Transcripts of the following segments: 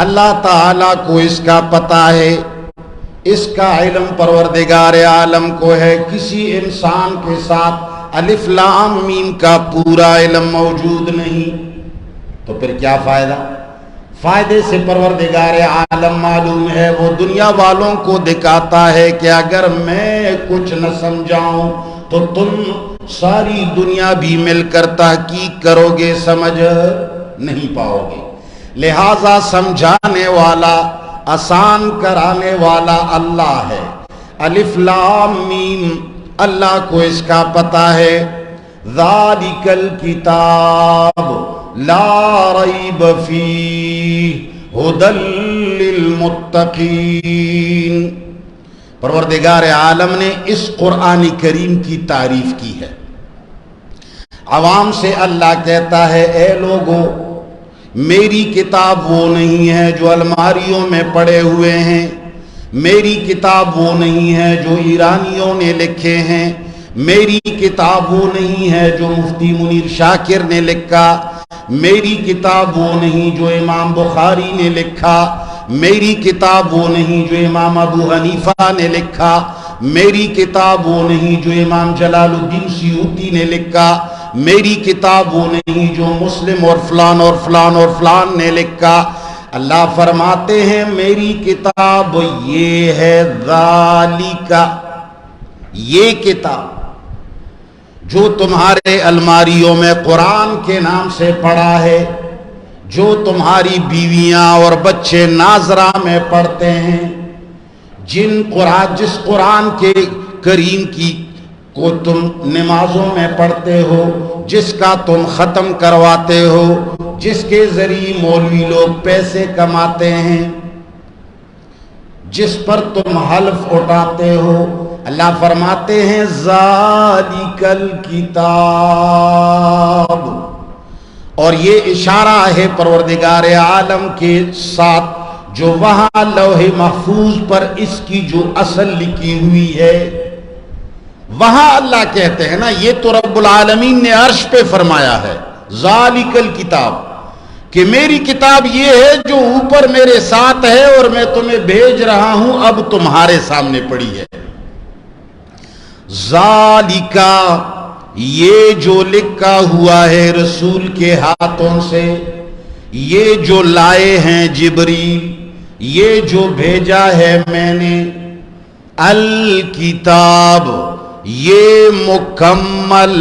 اللہ تعالیٰ کو اس کا پتہ ہے، اس کا علم پروردگار عالم کو ہے، کسی انسان کے ساتھ الف لام میم کا پورا علم موجود نہیں، تو پھر کیا فائدہ؟ فائدے سے پروردگار عالم معلوم ہے، وہ دنیا والوں کو دکھاتا ہے کہ اگر میں کچھ نہ سمجھاؤں تو تم ساری دنیا بھی مل کر تحقیق کرو گے، سمجھ نہیں پاؤ گے، لہذا سمجھانے والا، آسان کرانے والا اللہ ہے۔ الف لام میم، اللہ کو اس کا پتہ ہے۔ ذالک الکتاب لا ریب فیہ ھدی للمتقین۔ پروردگار عالم نے اس قرآن کریم کی تعریف کی ہے۔ عوام سے اللہ کہتا ہے، اے لوگو، میری کتاب وہ نہیں ہے جو الماریوں میں پڑے ہوئے ہیں، میری کتاب وہ نہیں ہے جو ایرانیوں نے لکھے ہیں، میری کتاب وہ نہیں ہے جو مفتی منیر شاکر نے لکھا، میری کتاب وہ نہیں جو امام بخاری نے لکھا، میری کتاب وہ نہیں جو امام ابو حنیفہ نے لکھا، میری کتاب وہ نہیں جو امام جلال الدین سیوطی نے لکھا، میری کتاب وہ نہیں جو مسلم اور فلان اور فلان اور فلان نے لکھا۔ اللہ فرماتے ہیں میری کتاب یہ ہے، ذالک، یہ کتاب جو تمہارے الماریوں میں قرآن کے نام سے پڑھا ہے، جو تمہاری بیویاں اور بچے ناظرہ میں پڑھتے ہیں، جس قرآن کے کریم کی کو تم نمازوں میں پڑھتے ہو، جس کا تم ختم کرواتے ہو، جس کے ذریعے مولوی لوگ پیسے کماتے ہیں، جس پر تم حلف اٹھاتے ہو، اللہ فرماتے ہیں ذالک الکتاب۔ اور یہ اشارہ ہے پروردگار عالم کے ساتھ جو وہاں لوح محفوظ پر اس کی جو اصل لکھی ہوئی ہے، وہاں اللہ کہتے ہیں نا، یہ تو رب العالمین نے عرش پہ فرمایا ہے ذالک الکتاب، کہ میری کتاب یہ ہے جو اوپر میرے ساتھ ہے اور میں تمہیں بھیج رہا ہوں، اب تمہارے سامنے پڑی ہے۔ ذالک، یہ جو لکھا ہوا ہے رسول کے ہاتھوں سے، یہ جو لائے ہیں جبریل، یہ جو بھیجا ہے میں نے، الکتاب، یہ مکمل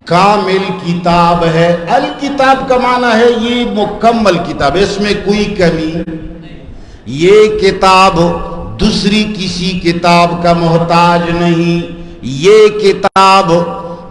کامل کتاب ہے۔ الکتاب کا معنی ہے یہ مکمل کتاب، اس میں کوئی کمی، یہ کتاب دوسری کسی کتاب کا محتاج نہیں، یہ کتاب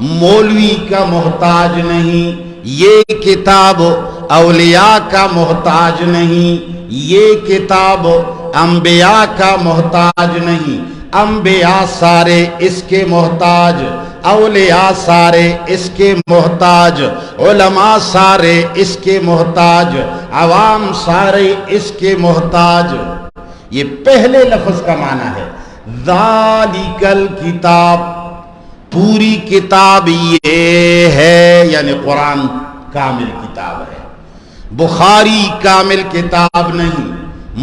مولوی کا محتاج نہیں، یہ کتاب اولیاء کا محتاج نہیں، یہ کتاب انبیاء کا محتاج نہیں، انبیاء سارے اس کے محتاج، اولیاء سارے اس کے محتاج، علماء سارے اس کے محتاج، عوام سارے اس کے محتاج۔ یہ پہلے لفظ کا معنی ہے ذالک الکتاب، پوری کتاب یہ ہے، یعنی قرآن کامل کتاب ہے، بخاری کامل کتاب نہیں،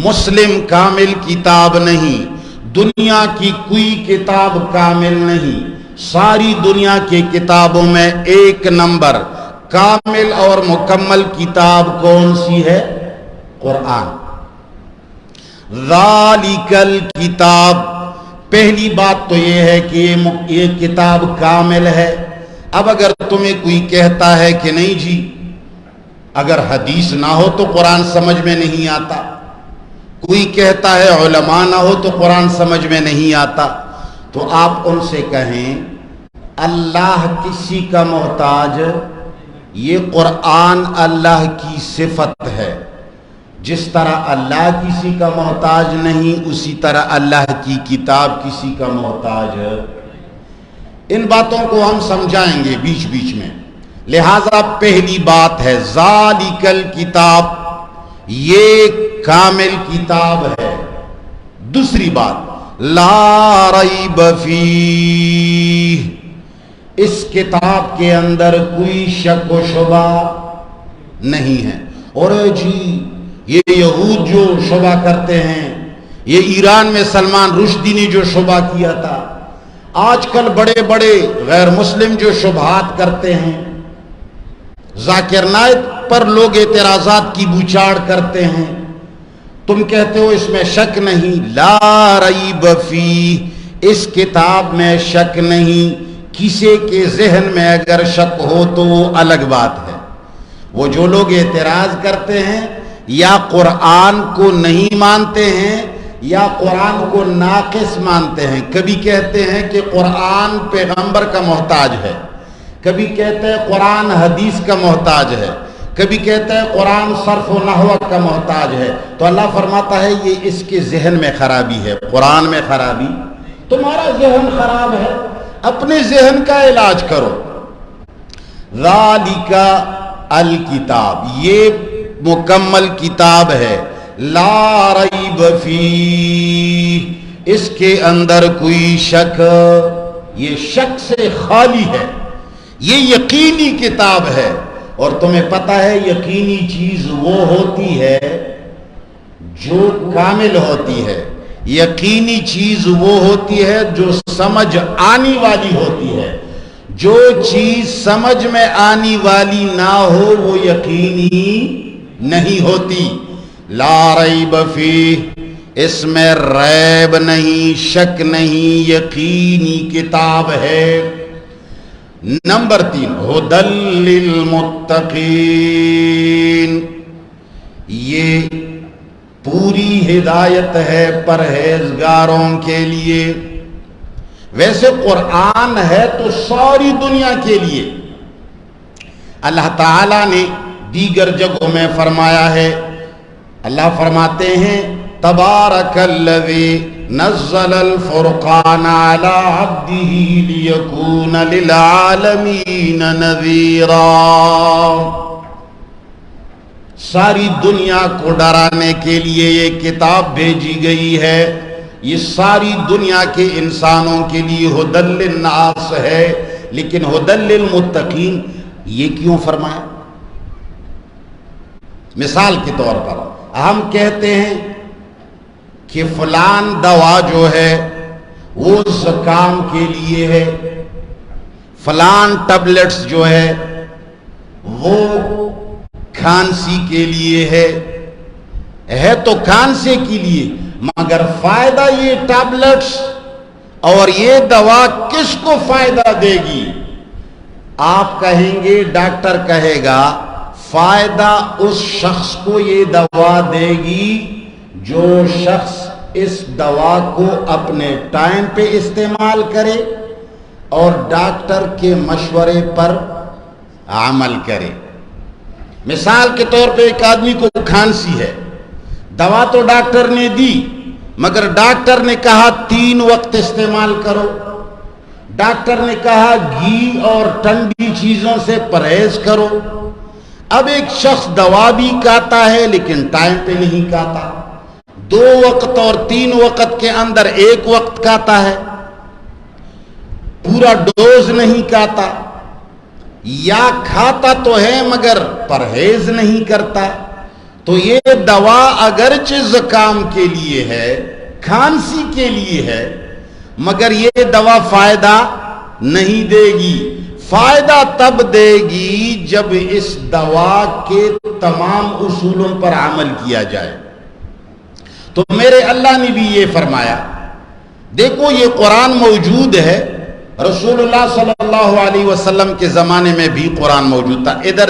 مسلم کامل کتاب نہیں، دنیا کی کوئی کتاب کامل نہیں، ساری دنیا کی کتابوں میں ایک نمبر کامل اور مکمل کتاب کون سی ہے؟ قرآن۔ ذالک الکتاب، پہلی بات تو یہ ہے کہ یہ کتاب کامل ہے۔ اب اگر تمہیں کوئی کہتا ہے کہ نہیں جی، اگر حدیث نہ ہو تو قرآن سمجھ میں نہیں آتا، کوئی کہتا ہے علماء نہ ہو تو قرآن سمجھ میں نہیں آتا، تو آپ ان سے کہیں اللہ کسی کا محتاج، یہ قرآن اللہ کی صفت ہے، جس طرح اللہ کسی کا محتاج نہیں، اسی طرح اللہ کی کتاب کسی کا محتاج ہے۔ ان باتوں کو ہم سمجھائیں گے بیچ بیچ میں، لہذا پہلی بات ہے ذالک الکتاب، یہ کامل کتاب ہے۔ دوسری بات لا ریب فیہ، اس کتاب کے اندر کوئی شک و شبہ نہیں ہے۔ اور جی یہ یہود جو شبہ کرتے ہیں، یہ ایران میں سلمان رشدی نے جو شبہ کیا تھا، آج کل بڑے بڑے غیر مسلم جو شبہات کرتے ہیں، ذاکر نائک پر لوگ اعتراضات کی بوچھاڑ کرتے ہیں، تم کہتے ہو اس میں شک نہیں، لا ریب فیہ، اس کتاب میں شک نہیں، کسی کے ذہن میں اگر شک ہو تو وہ الگ بات ہے۔ وہ جو لوگ اعتراض کرتے ہیں یا قرآن کو نہیں مانتے ہیں یا قرآن کو ناقص مانتے ہیں، کبھی کہتے ہیں کہ قرآن پیغمبر کا محتاج ہے، کبھی کہتے ہیں قرآن حدیث کا محتاج ہے، کبھی کہتے ہیں قرآن صرف و نحو کا محتاج ہے، تو اللہ فرماتا ہے یہ اس کے ذہن میں خرابی ہے۔ قرآن میں خرابی؟ تمہارا ذہن خراب ہے، اپنے ذہن کا علاج کرو۔ ذالک الکتاب، یہ مکمل کتاب ہے، لا ریب فیہ، اس کے اندر کوئی شک، یہ شک سے خالی ہے، یہ یقینی کتاب ہے۔ اور تمہیں پتہ ہے یقینی چیز وہ ہوتی ہے جو کامل ہوتی ہے، یقینی چیز وہ ہوتی ہے جو سمجھ آنے والی ہوتی ہے، جو چیز سمجھ میں آنے والی نہ ہو وہ یقینی نہیں ہوتی۔ لا ریب فیہ، اس میں ریب نہیں، شک نہیں، یقینی کتاب ہے۔ نمبر 3، ھدی للمتقین، یہ پوری ہدایت ہے پرہیزگاروں کے لیے۔ ویسے قرآن ہے تو ساری دنیا کے لیے۔ اللہ تعالیٰ نے دیگر جگہوں میں فرمایا ہے، اللہ فرماتے ہیں تبارک الذی نزل الفرقان علی عبدہ لیکون للعالمین نذیرا، ساری دنیا کو ڈرانے کے لیے یہ کتاب بھیجی گئی ہے، یہ ساری دنیا کے انسانوں کے لیے ھدی للناس ہے، لیکن ھدی للمتقین یہ کیوں فرمایا؟ مثال کے طور پر ہم کہتے ہیں کہ فلان دوا جو ہے وہ زکام کے لیے ہے، فلان ٹیبلٹس جو ہے وہ کھانسی کے لیے ہے تو کھانسی کے لیے، مگر فائدہ یہ ٹیبلٹس اور یہ دوا کس کو فائدہ دے گی؟ آپ کہیں گے، ڈاکٹر کہے گا فائدہ اس شخص کو یہ دوا دے گی جو شخص اس دوا کو اپنے ٹائم پہ استعمال کرے اور ڈاکٹر کے مشورے پر عمل کرے۔ مثال کے طور پہ ایک آدمی کو کھانسی ہے، دوا تو ڈاکٹر نے دی، مگر ڈاکٹر نے کہا 3 وقت استعمال کرو، ڈاکٹر نے کہا گھی اور ٹھنڈی چیزوں سے پرہیز کرو۔ اب ایک شخص دوا بھی کھاتا ہے لیکن ٹائم پہ نہیں کھاتا، 2 وقت اور 3 وقت کے اندر 1 وقت کھاتا ہے، پورا ڈوز نہیں کھاتا، یا کھاتا تو ہے مگر پرہیز نہیں کرتا، تو یہ دوا اگرچہ زکام کے لیے ہے، کھانسی کے لیے ہے، مگر یہ دوا فائدہ نہیں دے گی۔ فائدہ تب دے گی جب اس دوا کے تمام اصولوں پر عمل کیا جائے۔ تو میرے اللہ نے بھی یہ فرمایا، دیکھو یہ قرآن موجود ہے، رسول اللہ صلی اللہ علیہ وسلم کے زمانے میں بھی قرآن موجود تھا، ادھر